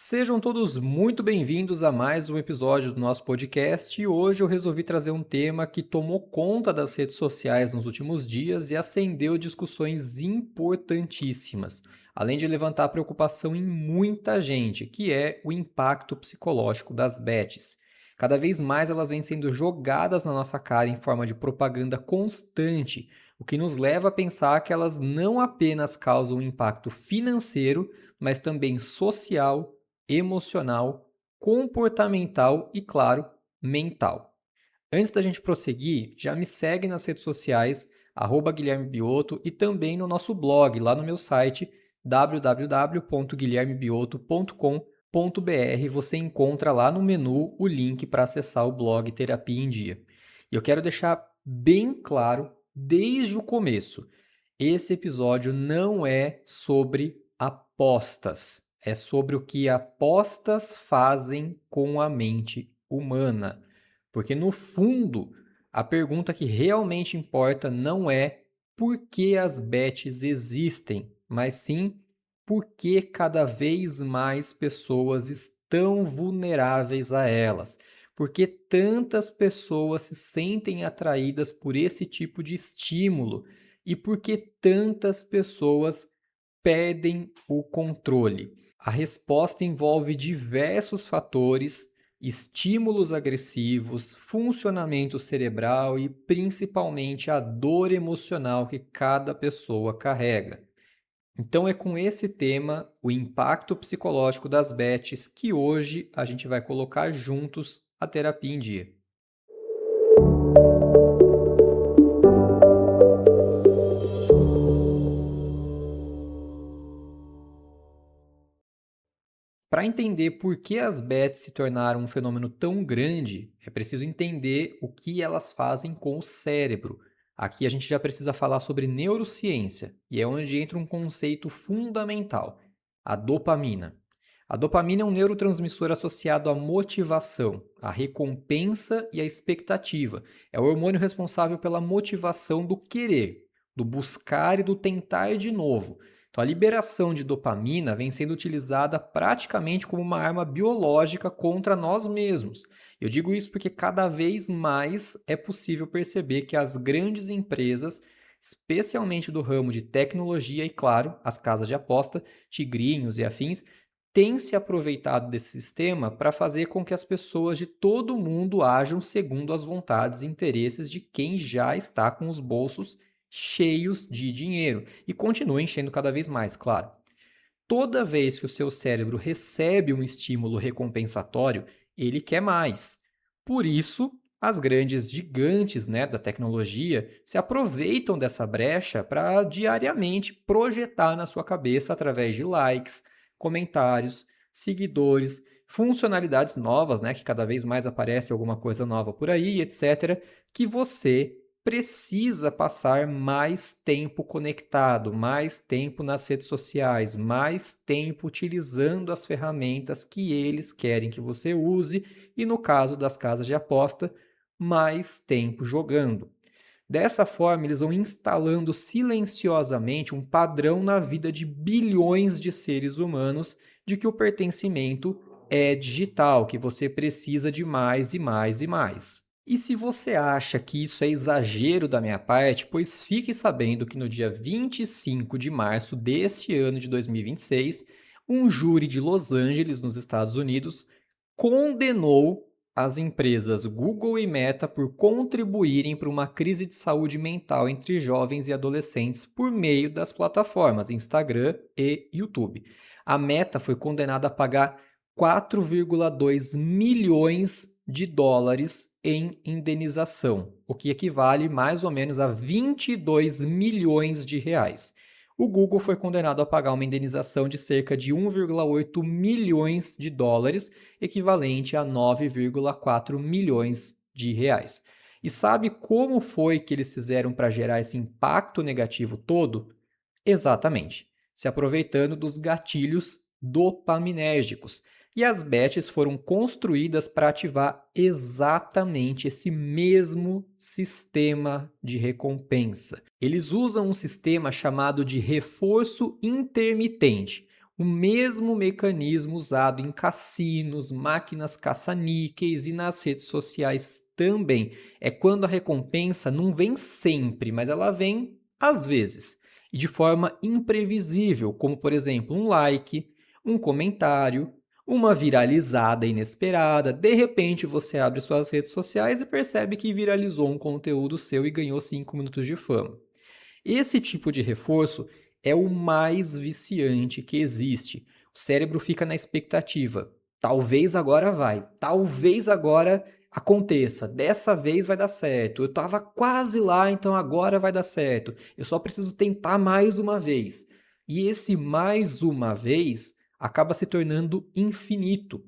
Sejam todos muito bem-vindos a mais um episódio do nosso podcast e hoje eu resolvi trazer um tema que tomou conta das redes sociais nos últimos dias e acendeu discussões importantíssimas, além de levantar preocupação em muita gente, que é o impacto psicológico das bets. Cada vez mais elas vêm sendo jogadas na nossa cara em forma de propaganda constante, o que nos leva a pensar que elas não apenas causam um impacto financeiro, mas também social, emocional, comportamental e, claro, mental. Antes da gente prosseguir, já me segue nas redes sociais, Guilherme Bioto, e também no nosso blog, lá no meu site, www.guilhermebioto.com.br. Você encontra lá no menu o link para acessar o blog Terapia em Dia. E eu quero deixar bem claro, desde o começo, esse episódio não é sobre apostas. É sobre o que apostas fazem com a mente humana. Porque, no fundo, a pergunta que realmente importa não é por que as bets existem, mas sim por que cada vez mais pessoas estão vulneráveis a elas. Por que tantas pessoas se sentem atraídas por esse tipo de estímulo e por que tantas pessoas perdem o controle. A resposta envolve diversos fatores, estímulos agressivos, funcionamento cerebral e principalmente a dor emocional que cada pessoa carrega. Então é com esse tema, o impacto psicológico das bets, que hoje a gente vai colocar juntos a terapia em dia. Para entender por que as bets se tornaram um fenômeno tão grande, é preciso entender o que elas fazem com o cérebro. Aqui a gente já precisa falar sobre neurociência, e é onde entra um conceito fundamental: a dopamina. A dopamina é um neurotransmissor associado à motivação, à recompensa e à expectativa. É o hormônio responsável pela motivação do querer, do buscar e do tentar de novo. Então, a liberação de dopamina vem sendo utilizada praticamente como uma arma biológica contra nós mesmos. Eu digo isso porque cada vez mais é possível perceber que as grandes empresas, especialmente do ramo de tecnologia e, claro, as casas de aposta, tigrinhos e afins, têm se aproveitado desse sistema para fazer com que as pessoas de todo o mundo ajam segundo as vontades e interesses de quem já está com os bolsos cheios de dinheiro e continua enchendo cada vez mais, claro. Toda vez que o seu cérebro recebe um estímulo recompensatório, ele quer mais. Por isso, as grandes gigantes, da tecnologia se aproveitam dessa brecha para diariamente projetar na sua cabeça através de likes, comentários, seguidores, funcionalidades novas, que cada vez mais aparece alguma coisa nova por aí, etc., que você precisa passar mais tempo conectado, mais tempo nas redes sociais, mais tempo utilizando as ferramentas que eles querem que você use e, no caso das casas de aposta, mais tempo jogando. Dessa forma, eles vão instalando silenciosamente um padrão na vida de bilhões de seres humanos de que o pertencimento é digital, que você precisa de mais e mais e mais. E se você acha que isso é exagero da minha parte, pois fique sabendo que no dia 25 de março deste ano de 2026, um júri de Los Angeles, nos Estados Unidos, condenou as empresas Google e Meta por contribuírem para uma crise de saúde mental entre jovens e adolescentes por meio das plataformas Instagram e YouTube. A Meta foi condenada a pagar 4,2 milhões de dólares em indenização, o que equivale mais ou menos a 22 milhões de reais. O Google foi condenado a pagar uma indenização de cerca de 1,8 milhões de dólares, equivalente a 9,4 milhões de reais. E sabe como foi que eles fizeram para gerar esse impacto negativo todo? Exatamente, se aproveitando dos gatilhos dopaminérgicos. E as bets foram construídas para ativar exatamente esse mesmo sistema de recompensa. Eles usam um sistema chamado de reforço intermitente. O mesmo mecanismo usado em cassinos, máquinas caça-níqueis e nas redes sociais também. É quando a recompensa não vem sempre, mas ela vem às vezes. E de forma imprevisível, como por exemplo um like, um comentário, uma viralizada inesperada. De repente você abre suas redes sociais e percebe que viralizou um conteúdo seu e ganhou 5 minutos de fama. Esse tipo de reforço é o mais viciante que existe. O cérebro fica na expectativa. Talvez agora vai, talvez agora aconteça, dessa vez vai dar certo. Eu estava quase lá, então agora vai dar certo. Eu só preciso tentar mais uma vez. E esse mais uma vez acaba se tornando infinito.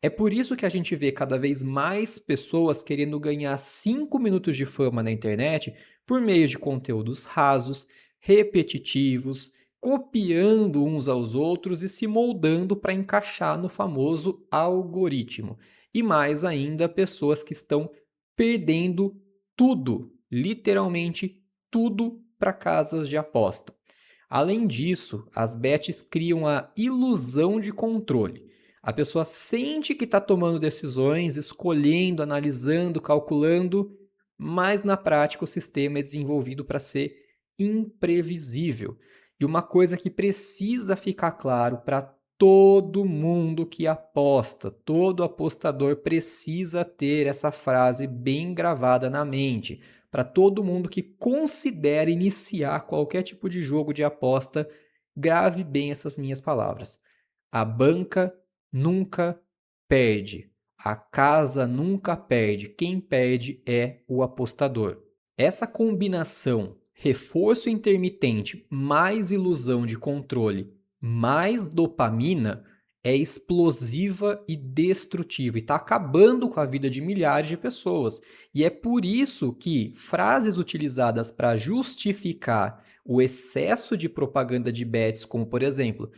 É por isso que a gente vê cada vez mais pessoas querendo ganhar 5 minutos de fama na internet por meio de conteúdos rasos, repetitivos, copiando uns aos outros e se moldando para encaixar no famoso algoritmo. E mais ainda, pessoas que estão perdendo tudo, literalmente tudo, para casas de aposta. Além disso, as bets criam a ilusão de controle. A pessoa sente que está tomando decisões, escolhendo, analisando, calculando, mas na prática o sistema é desenvolvido para ser imprevisível. E uma coisa que precisa ficar claro para todo mundo que aposta, todo apostador precisa ter essa frase bem gravada na mente. Para todo mundo que considera iniciar qualquer tipo de jogo de aposta, grave bem essas minhas palavras. A banca nunca perde. A casa nunca perde. Quem perde é o apostador. Essa combinação reforço intermitente mais ilusão de controle mais dopamina é explosiva e destrutiva e está acabando com a vida de milhares de pessoas. E é por isso que frases utilizadas para justificar o excesso de propaganda de bets, como por exemplo,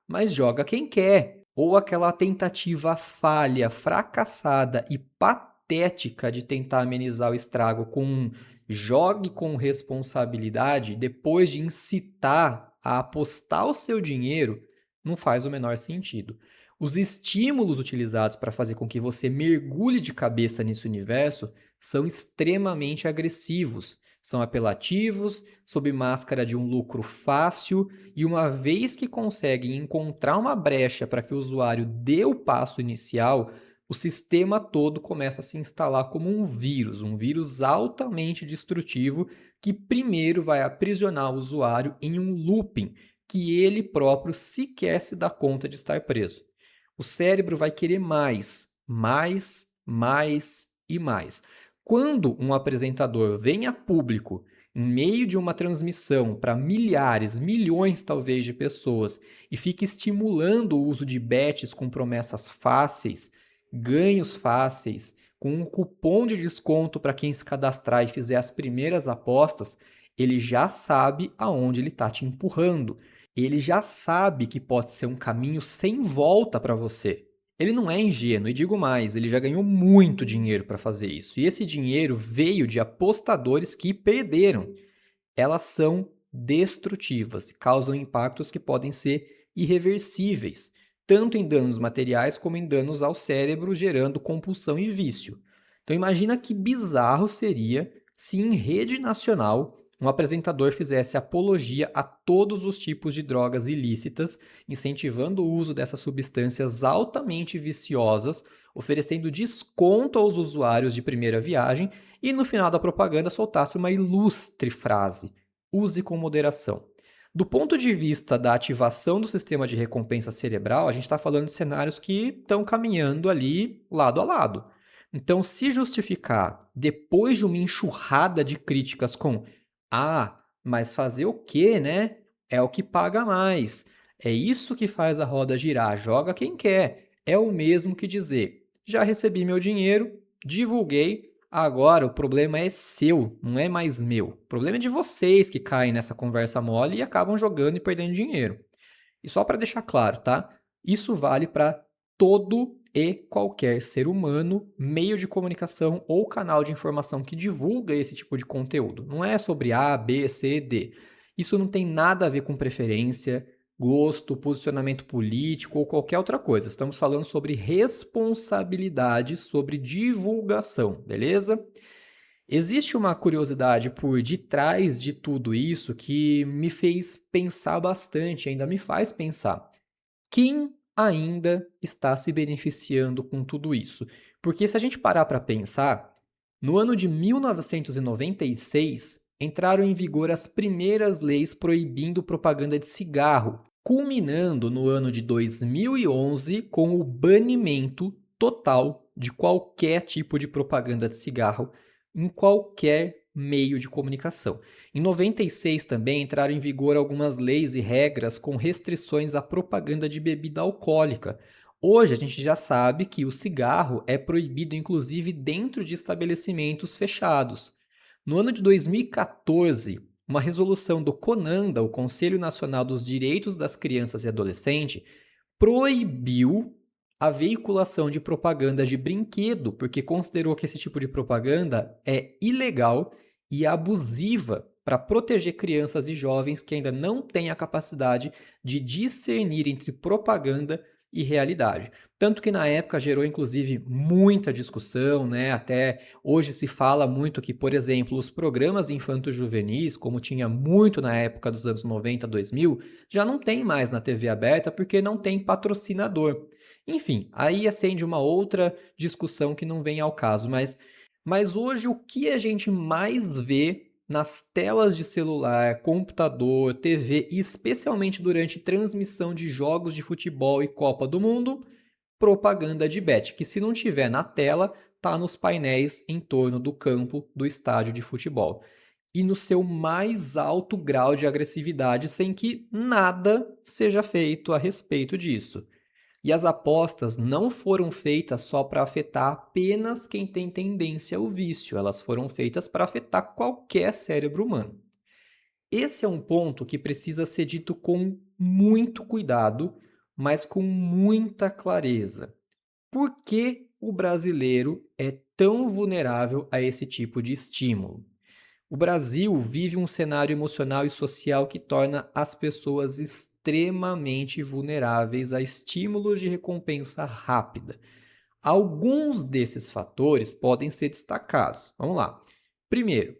mas joga quem quer, ou aquela tentativa falha, fracassada e patética de tentar amenizar o estrago com jogue com responsabilidade, depois de incitar a apostar o seu dinheiro, não faz o menor sentido. Os estímulos utilizados para fazer com que você mergulhe de cabeça nesse universo são extremamente agressivos, são apelativos, sob máscara de um lucro fácil, e uma vez que conseguem encontrar uma brecha para que o usuário dê o passo inicial, o sistema todo começa a se instalar como um vírus altamente destrutivo que primeiro vai aprisionar o usuário em um looping que ele próprio sequer se dá conta de estar preso. O cérebro vai querer mais, mais, mais e mais. Quando um apresentador vem a público em meio de uma transmissão para milhares, milhões talvez de pessoas e fica estimulando o uso de bets com promessas fáceis, ganhos fáceis, com um cupom de desconto para quem se cadastrar e fizer as primeiras apostas, ele já sabe aonde ele está te empurrando. Ele já sabe que pode ser um caminho sem volta para você. Ele não é ingênuo, e digo mais, ele já ganhou muito dinheiro para fazer isso. E esse dinheiro veio de apostadores que perderam. Elas são destrutivas e causam impactos que podem ser irreversíveis, tanto em danos materiais como em danos ao cérebro, gerando compulsão e vício. Então imagina que bizarro seria se em rede nacional um apresentador fizesse apologia a todos os tipos de drogas ilícitas, incentivando o uso dessas substâncias altamente viciosas, oferecendo desconto aos usuários de primeira viagem e no final da propaganda soltasse uma ilustre frase: use com moderação. Do ponto de vista da ativação do sistema de recompensa cerebral, a gente está falando de cenários que estão caminhando ali lado a lado. Então, se justificar depois de uma enxurrada de críticas com mas fazer o quê, né? É o que paga mais. É isso que faz a roda girar. Joga quem quer. É o mesmo que dizer: já recebi meu dinheiro, divulguei, agora o problema é seu, não é mais meu. O problema é de vocês que caem nessa conversa mole e acabam jogando e perdendo dinheiro. E só para deixar claro, tá? Isso vale para todo e qualquer ser humano, meio de comunicação ou canal de informação que divulga esse tipo de conteúdo. Não é sobre A, B, C, D. Isso não tem nada a ver com preferência, gosto, posicionamento político ou qualquer outra coisa. Estamos falando sobre responsabilidade, sobre divulgação, beleza? Existe uma curiosidade por detrás de tudo isso que me fez pensar bastante, ainda me faz pensar. Quem ainda está se beneficiando com tudo isso? Porque se a gente parar para pensar, no ano de 1996 entraram em vigor as primeiras leis proibindo propaganda de cigarro, culminando no ano de 2011 com o banimento total de qualquer tipo de propaganda de cigarro em qualquer meio de comunicação. Em 96 também entraram em vigor algumas leis e regras com restrições à propaganda de bebida alcoólica. Hoje a gente já sabe que o cigarro é proibido inclusive dentro de estabelecimentos fechados. No ano de 2014, uma resolução do CONANDA, o Conselho Nacional dos Direitos das Crianças e Adolescentes, proibiu a veiculação de propaganda de brinquedo, porque considerou que esse tipo de propaganda é ilegal e abusiva para proteger crianças e jovens que ainda não têm a capacidade de discernir entre propaganda e realidade. Tanto que na época gerou inclusive muita discussão, né? Até hoje se fala muito que, por exemplo, os programas infanto-juvenis, como tinha muito na época dos anos 90, 2000, já não tem mais na TV aberta porque não tem patrocinador. Enfim, aí acende uma outra discussão que não vem ao caso, mas hoje o que a gente mais vê nas telas de celular, computador, TV, especialmente durante transmissão de jogos de futebol e Copa do Mundo, propaganda de bet, que se não tiver na tela, tá nos painéis em torno do campo do estádio de futebol. E no seu mais alto grau de agressividade, sem que nada seja feito a respeito disso. E as apostas não foram feitas só para afetar apenas quem tem tendência ao vício, elas foram feitas para afetar qualquer cérebro humano. Esse é um ponto que precisa ser dito com muito cuidado, mas com muita clareza. Por que o brasileiro é tão vulnerável a esse tipo de estímulo? O Brasil vive um cenário emocional e social que torna as pessoas extremamente vulneráveis a estímulos de recompensa rápida. Alguns desses fatores podem ser destacados. Vamos lá. Primeiro,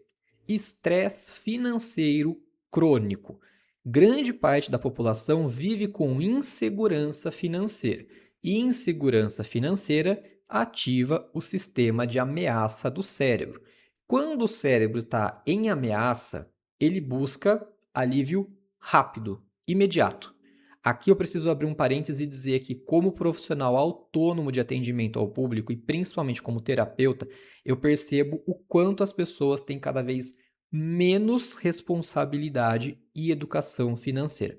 estresse financeiro crônico. Grande parte da população vive com insegurança financeira. E insegurança financeira ativa o sistema de ameaça do cérebro. Quando o cérebro está em ameaça, ele busca alívio rápido, imediato. Aqui eu preciso abrir um parêntese e dizer que, como profissional autônomo de atendimento ao público e principalmente como terapeuta, eu percebo o quanto as pessoas têm cada vez menos responsabilidade e educação financeira.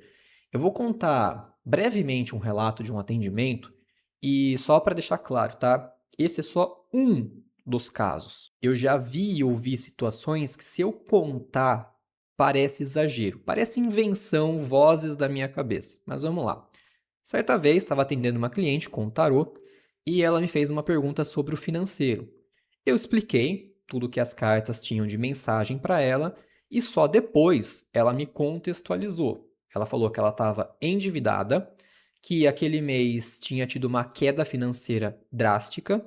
Eu vou contar brevemente um relato de um atendimento e só para deixar claro, tá? Esse é só um dos casos. Eu já vi e ouvi situações que, se eu contar, parece exagero, parece invenção, vozes da minha cabeça. Mas vamos lá. Certa vez estava atendendo uma cliente com tarô e ela me fez uma pergunta sobre o financeiro. Eu expliquei tudo que as cartas tinham de mensagem para ela e só depois ela me contextualizou. Ela falou que ela estava endividada, que aquele mês tinha tido uma queda financeira drástica,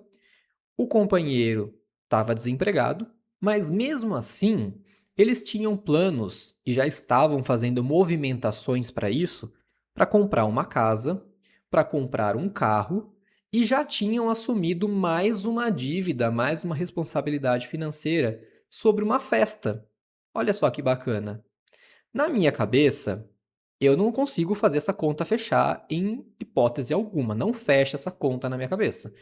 o companheiro estava desempregado, mas mesmo assim, eles tinham planos e já estavam fazendo movimentações para isso, para comprar uma casa, para comprar um carro e já tinham assumido mais uma dívida, mais uma responsabilidade financeira sobre uma festa. Olha só que bacana. Na minha cabeça, eu não consigo fazer essa conta fechar em hipótese alguma, não fecha essa conta na minha cabeça.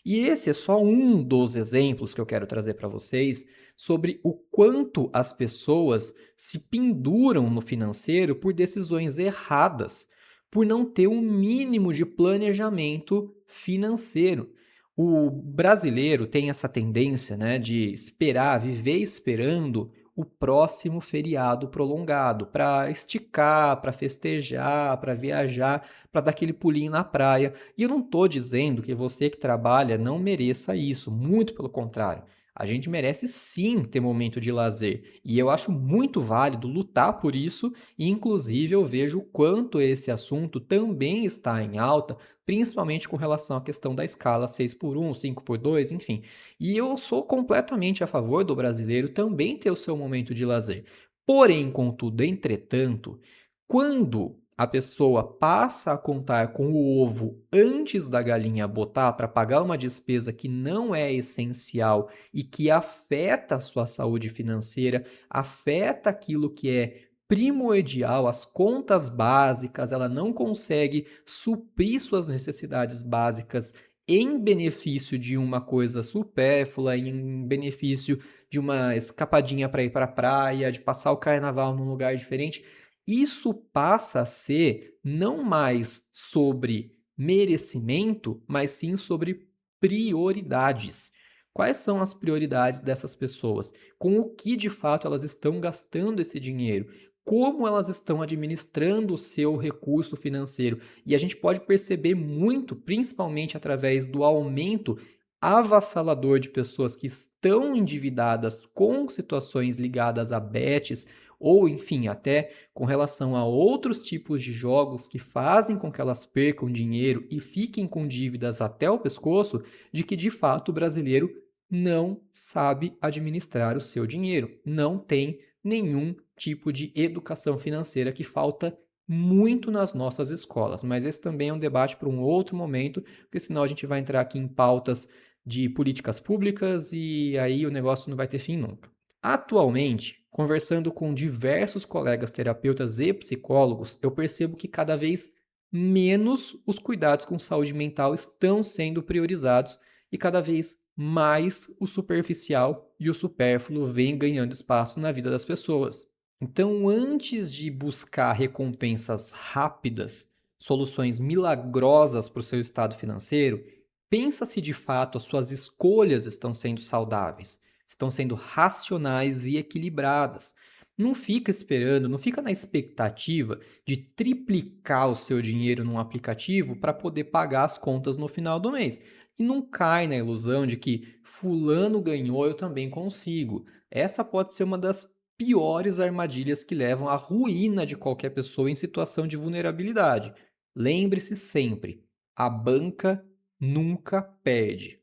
E esse é só um dos exemplos que eu quero trazer para vocês sobre o quanto as pessoas se penduram no financeiro por decisões erradas, por não ter um mínimo de planejamento financeiro. O brasileiro tem essa tendência, né, de esperar, viver esperando o próximo feriado prolongado para esticar, para festejar, para viajar, para dar aquele pulinho na praia. E eu não estou dizendo que você que trabalha não mereça isso, muito pelo contrário. A gente merece sim ter momento de lazer. E eu acho muito válido lutar por isso, e inclusive eu vejo o quanto esse assunto também está em alta, principalmente com relação à questão da escala 6x1, 5x2, enfim. E eu sou completamente a favor do brasileiro também ter o seu momento de lazer. Porém, contudo, entretanto, quando a pessoa passa a contar com o ovo antes da galinha botar para pagar uma despesa que não é essencial e que afeta a sua saúde financeira, afeta aquilo que é primordial, as contas básicas, ela não consegue suprir suas necessidades básicas em benefício de uma coisa supérflua, em benefício de uma escapadinha para ir para a praia, de passar o carnaval num lugar diferente. Isso passa a ser não mais sobre merecimento, mas sim sobre prioridades. Quais são as prioridades dessas pessoas? Com o que de fato elas estão gastando esse dinheiro? Como elas estão administrando o seu recurso financeiro? E a gente pode perceber muito, principalmente através do aumento avassalador de pessoas que estão endividadas com situações ligadas a bets, ou enfim, até com relação a outros tipos de jogos que fazem com que elas percam dinheiro e fiquem com dívidas até o pescoço, de que de fato o brasileiro não sabe administrar o seu dinheiro, não tem nenhum tipo de educação financeira, que falta muito nas nossas escolas. Mas esse também é um debate para um outro momento, porque senão a gente vai entrar aqui em pautas de políticas públicas e aí o negócio não vai ter fim nunca. Atualmente, conversando com diversos colegas terapeutas e psicólogos, eu percebo que cada vez menos os cuidados com saúde mental estão sendo priorizados e cada vez mais o superficial e o supérfluo vem ganhando espaço na vida das pessoas. Então, antes de buscar recompensas rápidas, soluções milagrosas para o seu estado financeiro, pensa se de fato as suas escolhas estão sendo saudáveis, estão sendo racionais e equilibradas. Não fica esperando, não fica na expectativa de triplicar o seu dinheiro num aplicativo para poder pagar as contas no final do mês. E não cai na ilusão de que fulano ganhou, eu também consigo. Essa pode ser uma das piores armadilhas que levam à ruína de qualquer pessoa em situação de vulnerabilidade. Lembre-se sempre, a banca nunca perde.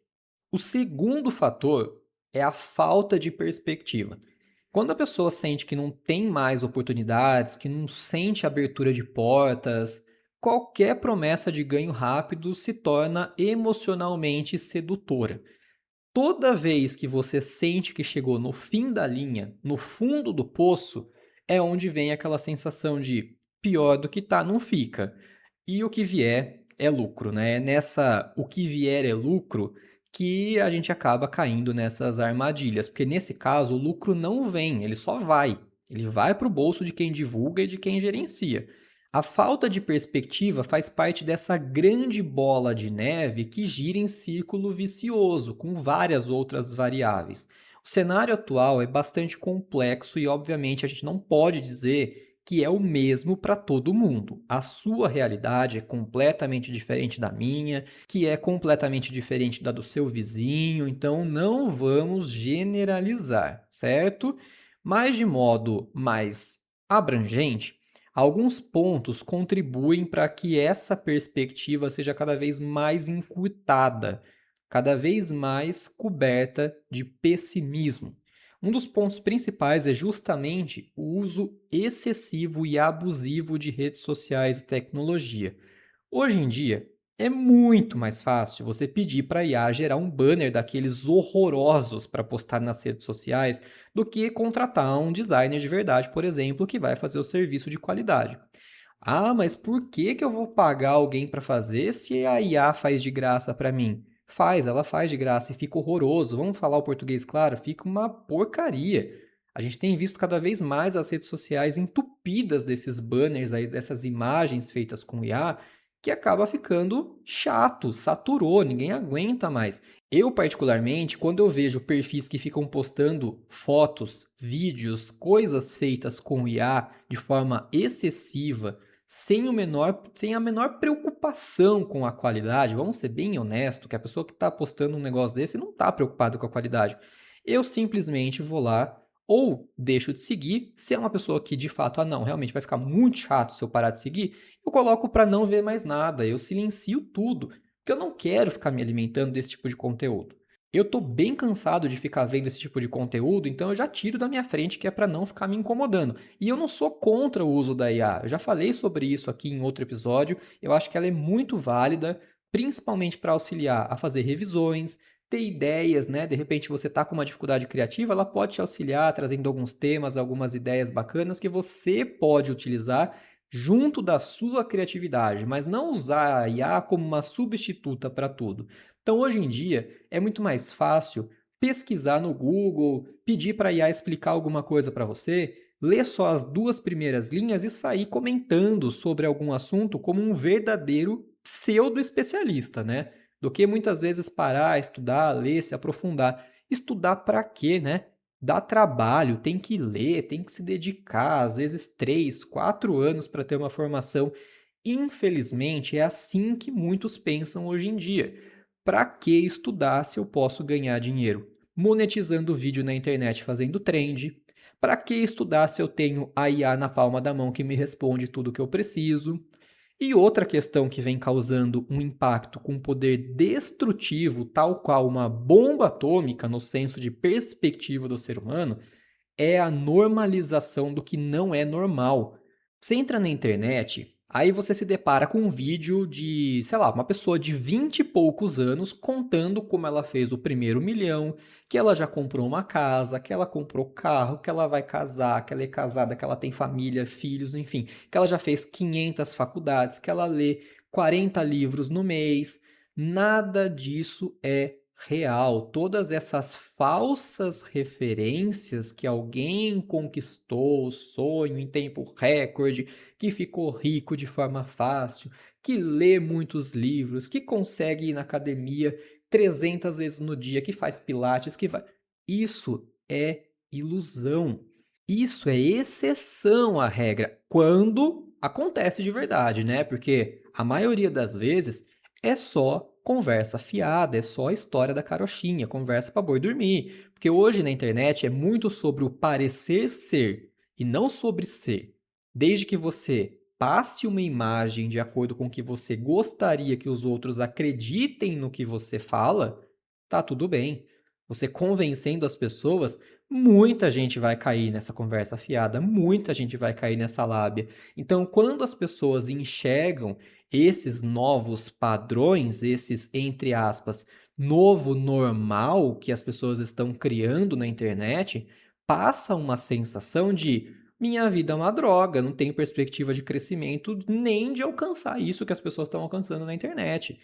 O segundo fator é a falta de perspectiva. Quando a pessoa sente que não tem mais oportunidades, que não sente abertura de portas, qualquer promessa de ganho rápido se torna emocionalmente sedutora. Toda vez que você sente que chegou no fim da linha, no fundo do poço, é onde vem aquela sensação de pior do que tá, não fica. E o que vier é lucro, né? É nessa o que vier é lucro que a gente acaba caindo nessas armadilhas, porque nesse caso o lucro não vem, ele só vai. Ele vai para o bolso de quem divulga e de quem gerencia. A falta de perspectiva faz parte dessa grande bola de neve que gira em círculo vicioso, com várias outras variáveis. O cenário atual é bastante complexo e, obviamente, a gente não pode dizer que é o mesmo para todo mundo. A sua realidade é completamente diferente da minha, que é completamente diferente da do seu vizinho, então não vamos generalizar, certo? Mas de modo mais abrangente, alguns pontos contribuem para que essa perspectiva seja cada vez mais encurtada, cada vez mais coberta de pessimismo. Um dos pontos principais é justamente o uso excessivo e abusivo de redes sociais e tecnologia. Hoje em dia, é muito mais fácil você pedir para a IA gerar um banner daqueles horrorosos para postar nas redes sociais do que contratar um designer de verdade, por exemplo, que vai fazer o serviço de qualidade. Ah, mas por que que eu vou pagar alguém para fazer se a IA faz de graça para mim? Faz, ela faz de graça e fica horroroso. Vamos falar o português claro? Fica uma porcaria. A gente tem visto cada vez mais as redes sociais entupidas desses banners aí, dessas imagens feitas com IA, que acaba ficando chato, saturou, ninguém aguenta mais. Eu, particularmente, quando eu vejo perfis que ficam postando fotos, vídeos, coisas feitas com IA de forma excessiva, sem a menor preocupação com a qualidade, vamos ser bem honestos, que a pessoa que está postando um negócio desse não está preocupada com a qualidade. eu simplesmente vou lá ou deixo de seguir. Se é uma pessoa que de fato, não, realmente vai ficar muito chato se eu parar de seguir, eu coloco para não ver mais nada, eu silencio tudo, porque eu não quero ficar me alimentando desse tipo de conteúdo. Eu tô bem cansado de ficar vendo esse tipo de conteúdo, então eu já tiro da minha frente, que é para não ficar me incomodando. E eu não sou contra o uso da IA. Eu já falei sobre isso aqui em outro episódio. Eu acho que ela é muito válida, principalmente para auxiliar a fazer revisões, ter ideias, né? De repente você tá com uma dificuldade criativa, ela pode te auxiliar trazendo alguns temas, algumas ideias bacanas que você pode utilizar junto da sua criatividade, mas não usar a IA como uma substituta para tudo. Então, hoje em dia, é muito mais fácil pesquisar no Google, pedir para a IA explicar alguma coisa para você, ler só as duas primeiras linhas e sair comentando sobre algum assunto como um verdadeiro pseudo-especialista, né? Do que muitas vezes parar, estudar, ler, se aprofundar. Estudar para quê, né? Dá trabalho, tem que ler, tem que se dedicar, às vezes 3, 4 anos para ter uma formação. Infelizmente, é assim que muitos pensam hoje em dia. Para que estudar se eu posso ganhar dinheiro monetizando vídeo na internet fazendo trend? Para que estudar se eu tenho a IA na palma da mão que me responde tudo o que eu preciso? E outra questão que vem causando um impacto com poder destrutivo, tal qual uma bomba atômica no senso de perspectiva do ser humano, é a normalização do que não é normal. Você entra na internet, aí você se depara com um vídeo de, sei lá, uma pessoa de 20 e poucos anos contando como ela fez o primeiro milhão, que ela já comprou uma casa, que ela comprou carro, que ela vai casar, que ela é casada, que ela tem família, filhos, enfim, que ela já fez 500 faculdades, que ela lê 40 livros no mês. Nada disso é real. Todas essas falsas referências que alguém conquistou o sonho em tempo recorde, que ficou rico de forma fácil, que lê muitos livros, que consegue ir na academia 300 vezes no dia, que faz pilates, que vai. Isso é ilusão. Isso é exceção à regra quando acontece de verdade, né? Porque a maioria das vezes é só conversa fiada, é só a história da carochinha, conversa para boi dormir. Porque hoje na internet é muito sobre o parecer ser e não sobre ser. Desde que você passe uma imagem de acordo com o que você gostaria que os outros acreditem no que você fala, tá tudo bem. Você convencendo as pessoas, muita gente vai cair nessa conversa fiada, muita gente vai cair nessa lábia. Então, quando as pessoas enxergam esses novos padrões, esses, entre aspas, novo normal que as pessoas estão criando na internet, passa uma sensação de minha vida é uma droga, não tenho perspectiva de crescimento nem de alcançar isso que as pessoas estão alcançando na internet.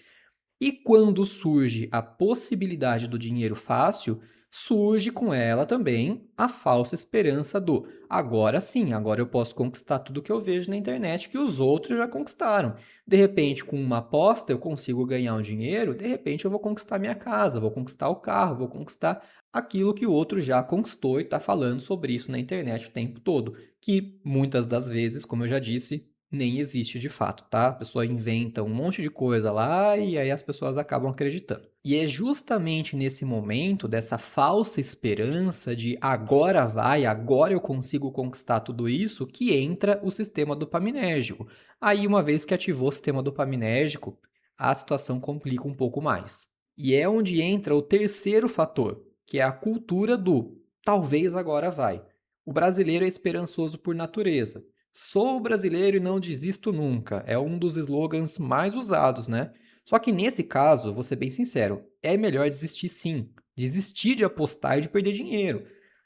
E quando surge a possibilidade do dinheiro fácil, surge com ela também a falsa esperança do agora sim, agora eu posso conquistar tudo que eu vejo na internet que os outros já conquistaram. De repente, com uma aposta, eu consigo ganhar um dinheiro, de repente eu vou conquistar minha casa, vou conquistar o carro, vou conquistar aquilo que o outro já conquistou e está falando sobre isso na internet o tempo todo, que muitas das vezes, como eu já disse, nem existe de fato, tá? A pessoa inventa um monte de coisa lá e aí as pessoas acabam acreditando. E é justamente nesse momento dessa falsa esperança de agora vai, agora eu consigo conquistar tudo isso, que entra o sistema dopaminérgico. Aí, uma vez que ativou o sistema dopaminérgico, a situação complica um pouco mais. E é onde entra o terceiro fator, que é a cultura do talvez agora vai. O brasileiro é esperançoso por natureza. Sou brasileiro e não desisto nunca. É um dos slogans mais usados, né? Só que nesse caso, vou ser bem sincero, é melhor desistir sim. Desistir de apostar e de perder dinheiro.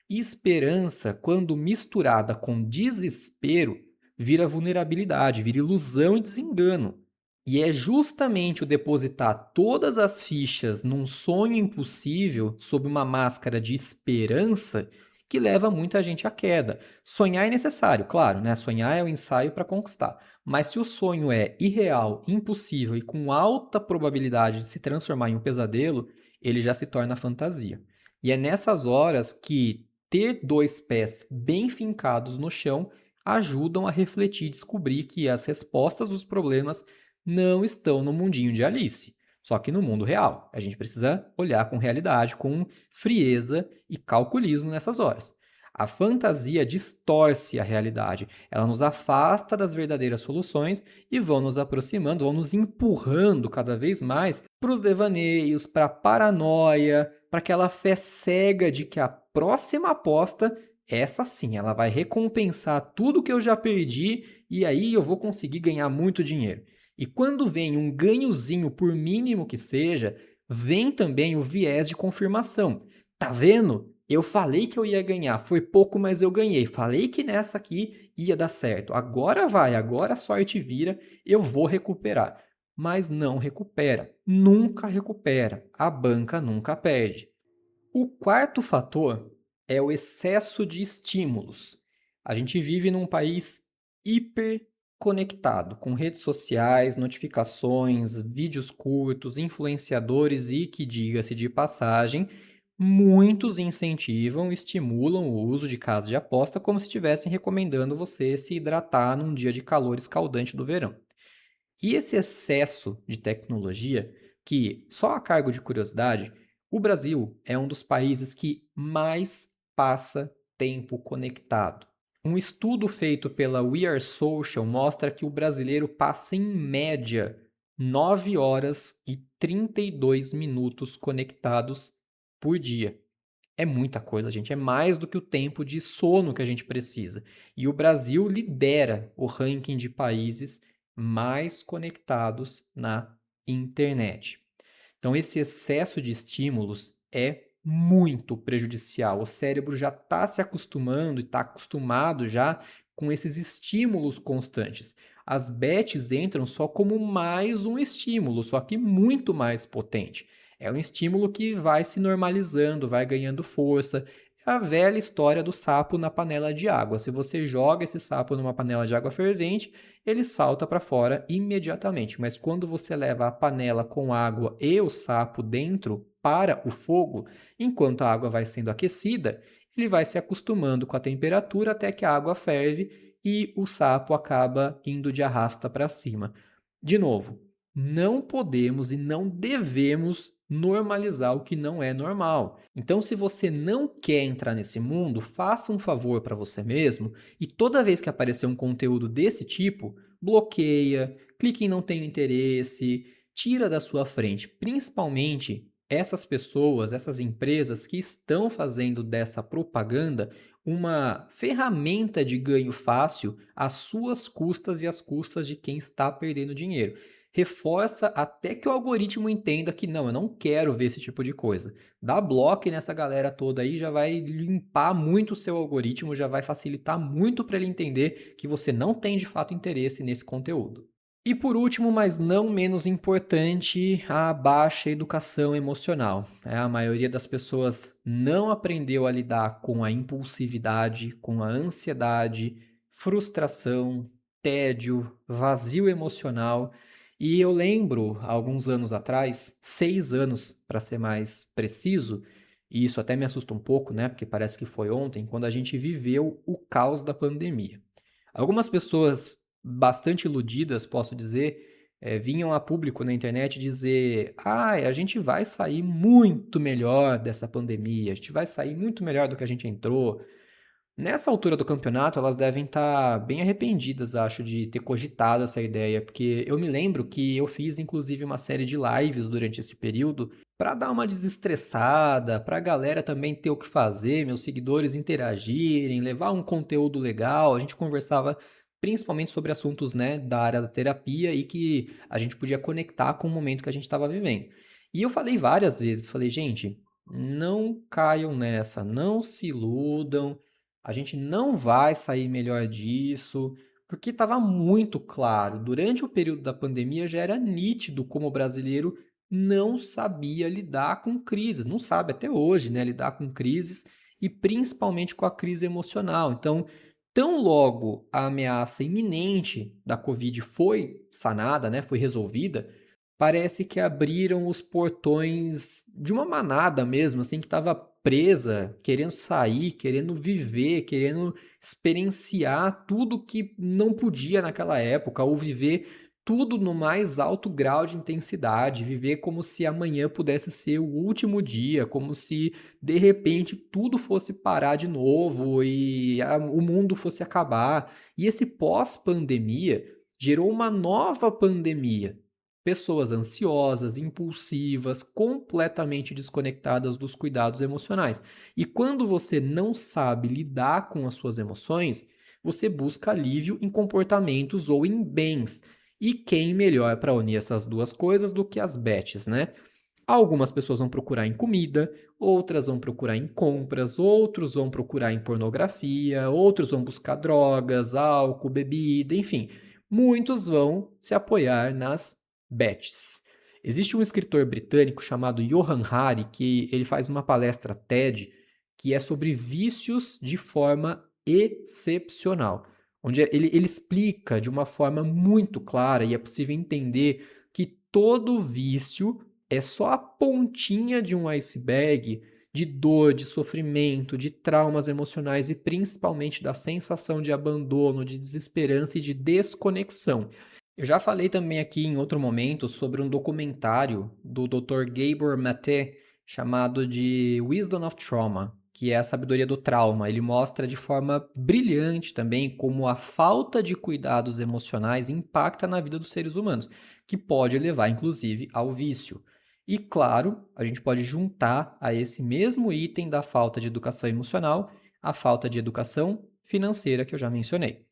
Esperança, quando misturada com desespero, vira vulnerabilidade, vira ilusão e desengano. E é justamente o depositar todas as fichas num sonho impossível sob uma máscara de esperança que leva muita gente à queda. Sonhar é necessário, claro, né? Sonhar é o ensaio para conquistar. Mas se o sonho é irreal, impossível e com alta probabilidade de se transformar em um pesadelo, ele já se torna fantasia. E é nessas horas que ter dois pés bem fincados no chão ajudam a refletir e descobrir que as respostas dos problemas não estão no mundinho de Alice. Só que no mundo real, a gente precisa olhar com realidade, com frieza e calculismo nessas horas. A fantasia distorce a realidade, ela nos afasta das verdadeiras soluções e vão nos aproximando, vão nos empurrando cada vez mais para os devaneios, para a paranoia, para aquela fé cega de que a próxima aposta, essa sim, ela vai recompensar tudo que eu já perdi e aí eu vou conseguir ganhar muito dinheiro. E quando vem um ganhozinho, por mínimo que seja, vem também o viés de confirmação. Tá vendo? Eu falei que eu ia ganhar, foi pouco, mas eu ganhei. Falei que nessa aqui ia dar certo. Agora vai, agora a sorte vira, eu vou recuperar. Mas não recupera, nunca recupera. A banca nunca perde. O quarto fator é o excesso de estímulos. A gente vive num país hiperconectado, com redes sociais, notificações, vídeos curtos, influenciadores e, que diga-se de passagem, muitos incentivam e estimulam o uso de casas de aposta como se estivessem recomendando você se hidratar num dia de calor escaldante do verão. E esse excesso de tecnologia, que só a cargo de curiosidade, o Brasil é um dos países que mais passa tempo conectado. Um estudo feito pela We Are Social mostra que o brasileiro passa em média 9 horas e 32 minutos conectados por dia. É muita coisa, gente. É mais do que o tempo de sono que a gente precisa. E o Brasil lidera o ranking de países mais conectados na internet. Então, esse excesso de estímulos é muito prejudicial. O cérebro já está se acostumando e está acostumado já com esses estímulos constantes. As bets entram só como mais um estímulo, só que muito mais potente. É um estímulo que vai se normalizando, vai ganhando força. É a velha história do sapo na panela de água. Se você joga esse sapo numa panela de água fervente, ele salta para fora imediatamente. Mas quando você leva a panela com água e o sapo dentro para o fogo, enquanto a água vai sendo aquecida, ele vai se acostumando com a temperatura até que a água ferve e o sapo acaba indo de arrasta para cima. De novo, não podemos e não devemos normalizar o que não é normal. Então, se você não quer entrar nesse mundo, faça um favor para você mesmo e toda vez que aparecer um conteúdo desse tipo, bloqueia, clique em não tenho interesse, tira da sua frente, principalmente essas pessoas, essas empresas que estão fazendo dessa propaganda uma ferramenta de ganho fácil às suas custas e às custas de quem está perdendo dinheiro. Reforça até que o algoritmo entenda que não, eu não quero ver esse tipo de coisa. Dá bloco nessa galera toda aí, já vai limpar muito o seu algoritmo, já vai facilitar muito para ele entender que você não tem de fato interesse nesse conteúdo. E por último, mas não menos importante, a baixa educação emocional. A maioria das pessoas não aprendeu a lidar com a impulsividade, com a ansiedade, frustração, tédio, vazio emocional. E eu lembro, há alguns anos atrás, 6 anos para ser mais preciso, e isso até me assusta um pouco, né? Porque parece que foi ontem, quando a gente viveu o caos da pandemia. Algumas pessoas bastante iludidas, posso dizer, vinham a público na internet dizer: ah, a gente vai sair muito melhor dessa pandemia, a gente vai sair muito melhor do que a gente entrou. Nessa altura do campeonato, elas devem estar bem arrependidas, acho, de ter cogitado essa ideia, porque eu me lembro que eu fiz inclusive uma série de lives durante esse período para dar uma desestressada, para a galera também ter o que fazer, meus seguidores interagirem, levar um conteúdo legal. A gente conversava principalmente sobre assuntos, né, da área da terapia e que a gente podia conectar com o momento que a gente estava vivendo. E eu falei várias vezes, falei, gente, não caiam nessa, não se iludam. A gente não vai sair melhor disso, porque estava muito claro. Durante o período da pandemia já era nítido como o brasileiro não sabia lidar com crises, não sabe até hoje, né, lidar com crises e principalmente com a crise emocional. Então, tão logo a ameaça iminente da Covid foi sanada, né, foi resolvida, parece que abriram os portões de uma manada mesmo, assim, que estava presa, querendo sair, querendo viver, querendo experienciar tudo que não podia naquela época, ou viver tudo no mais alto grau de intensidade, viver como se amanhã pudesse ser o último dia, como se de repente tudo fosse parar de novo e o mundo fosse acabar. E esse pós-pandemia gerou uma nova pandemia. Pessoas ansiosas, impulsivas, completamente desconectadas dos cuidados emocionais. E quando você não sabe lidar com as suas emoções, você busca alívio em comportamentos ou em bens. E quem melhor para unir essas duas coisas do que as bets, né? Algumas pessoas vão procurar em comida, outras vão procurar em compras, outros vão procurar em pornografia, outros vão buscar drogas, álcool, bebida, enfim. Muitos vão se apoiar nas bets. Existe um escritor britânico chamado Johann Hari que ele faz uma palestra TED que é sobre vícios de forma excepcional, onde ele explica de uma forma muito clara e é possível entender que todo vício é só a pontinha de um iceberg de dor, de sofrimento, de traumas emocionais e principalmente da sensação de abandono, de desesperança e de desconexão. Eu já falei também aqui em outro momento sobre um documentário do Dr. Gabor Mate chamado de Wisdom of Trauma, que é a sabedoria do trauma. Ele mostra de forma brilhante também como a falta de cuidados emocionais impacta na vida dos seres humanos, que pode levar inclusive ao vício. E claro, a gente pode juntar a esse mesmo item da falta de educação emocional a falta de educação financeira que eu já mencionei.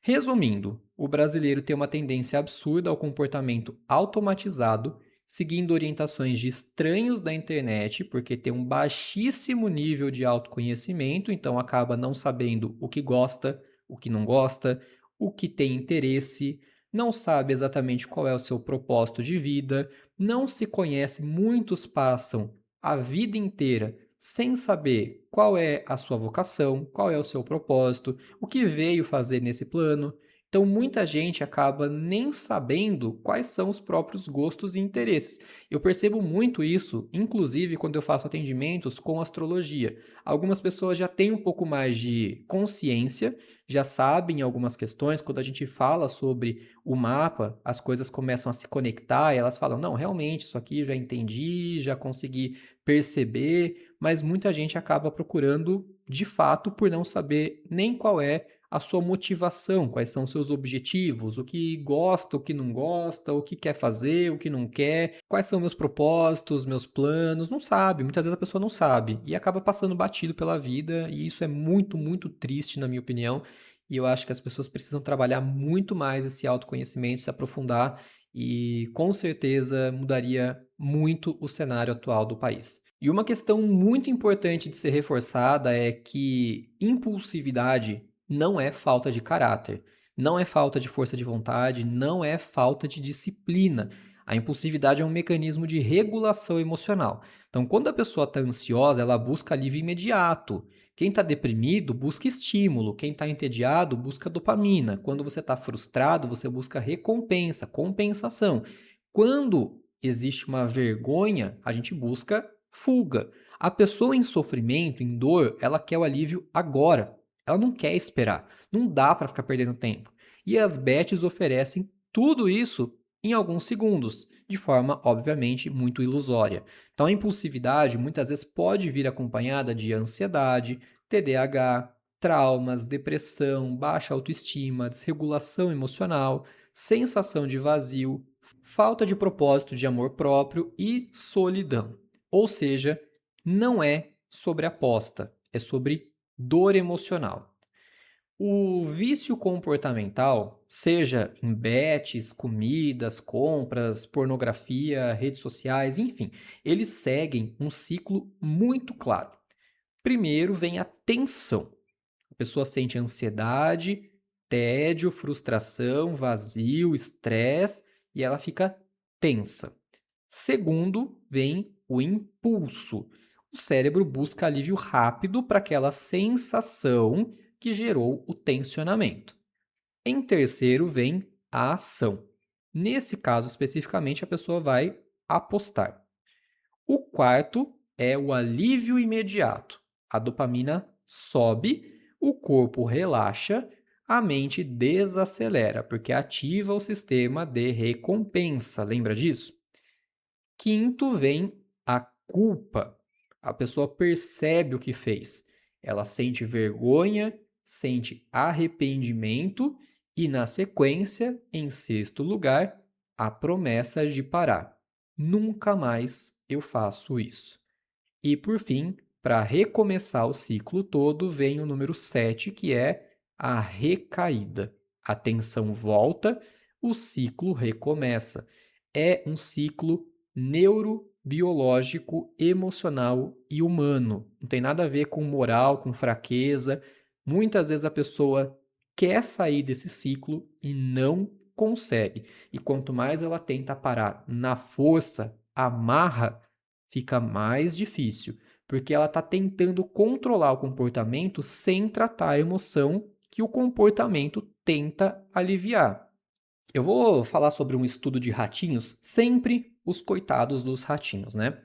Resumindo, o brasileiro tem uma tendência absurda ao comportamento automatizado, seguindo orientações de estranhos da internet, porque tem um baixíssimo nível de autoconhecimento, então acaba não sabendo o que gosta, o que não gosta, o que tem interesse, não sabe exatamente qual é o seu propósito de vida, não se conhece, muitos passam a vida inteira sem saber qual é a sua vocação, qual é o seu propósito, o que veio fazer nesse plano. Então, muita gente acaba nem sabendo quais são os próprios gostos e interesses. Eu percebo muito isso, inclusive quando eu faço atendimentos com astrologia. Algumas pessoas já têm um pouco mais de consciência, já sabem algumas questões. Quando a gente fala sobre o mapa, as coisas começam a se conectar e elas falam: não, realmente, isso aqui já entendi, já consegui perceber, mas muita gente acaba procurando de fato por não saber nem qual é a sua motivação, quais são os seus objetivos, o que gosta, o que não gosta, o que quer fazer, o que não quer, quais são meus propósitos, meus planos, não sabe, muitas vezes a pessoa não sabe e acaba passando batido pela vida e isso é muito, muito triste na minha opinião e eu acho que as pessoas precisam trabalhar muito mais esse autoconhecimento, se aprofundar e com certeza mudaria muito o cenário atual do país. E uma questão muito importante de ser reforçada é que impulsividade não é falta de caráter, não é falta de força de vontade, não é falta de disciplina. A impulsividade é um mecanismo de regulação emocional. Então, quando a pessoa está ansiosa, ela busca alívio imediato. Quem está deprimido busca estímulo, quem está entediado busca dopamina. Quando você está frustrado, você busca recompensa, compensação. Quando existe uma vergonha, a gente busca fuga. A pessoa em sofrimento, em dor, ela quer o alívio agora. Ela não quer esperar. Não dá para ficar perdendo tempo. E as bets oferecem tudo isso em alguns segundos, de forma, obviamente, muito ilusória. Então, a impulsividade muitas vezes pode vir acompanhada de ansiedade, TDAH, traumas, depressão, baixa autoestima, desregulação emocional, sensação de vazio, falta de propósito de amor próprio e solidão. Ou seja, não é sobre aposta, é sobre dor emocional. O vício comportamental, seja em bets, comidas, compras, pornografia, redes sociais, enfim, eles seguem um ciclo muito claro. Primeiro vem a tensão. A pessoa sente ansiedade, tédio, frustração, vazio, estresse e ela fica tensa. Segundo, vem o impulso. O cérebro busca alívio rápido para aquela sensação que gerou o tensionamento. Em terceiro, vem a ação. Nesse caso especificamente, a pessoa vai apostar. O quarto é o alívio imediato. A dopamina sobe, o corpo relaxa, a mente desacelera, porque ativa o sistema de recompensa. Lembra disso? Quinto vem a culpa. A pessoa percebe o que fez. Ela sente vergonha, sente arrependimento e, na sequência, em sexto lugar, a promessa de parar. Nunca mais eu faço isso. E, por fim, para recomeçar o ciclo todo, vem o número 7, que é a recaída. A tensão volta, o ciclo recomeça. É um ciclo neurobiológico, emocional e humano. Não tem nada a ver com moral, com fraqueza. Muitas vezes a pessoa quer sair desse ciclo e não consegue. E quanto mais ela tenta parar na força, amarra, fica mais difícil, porque ela está tentando controlar o comportamento sem tratar a emoção que o comportamento tenta aliviar. Eu vou falar sobre um estudo de ratinhos, sempre os coitados dos ratinhos, né?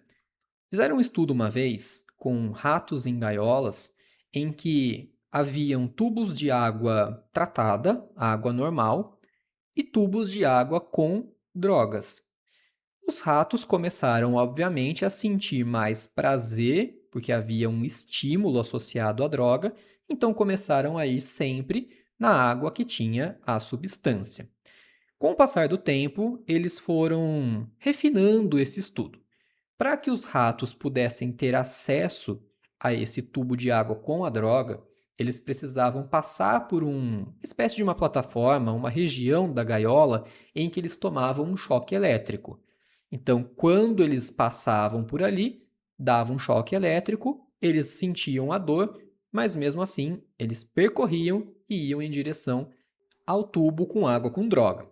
Fizeram um estudo uma vez com ratos em gaiolas em que haviam tubos de água tratada, água normal, e tubos de água com drogas. Os ratos começaram, obviamente, a sentir mais prazer, porque havia um estímulo associado à droga, então começaram a ir sempre na água que tinha a substância. Com o passar do tempo, eles foram refinando esse estudo. Para que os ratos pudessem ter acesso a esse tubo de água com a droga, eles precisavam passar por uma espécie de uma plataforma, uma região da gaiola em que eles tomavam um choque elétrico. Então, quando eles passavam por ali, dava um choque elétrico, eles sentiam a dor, mas mesmo assim eles percorriam e iam em direção ao tubo com água com droga.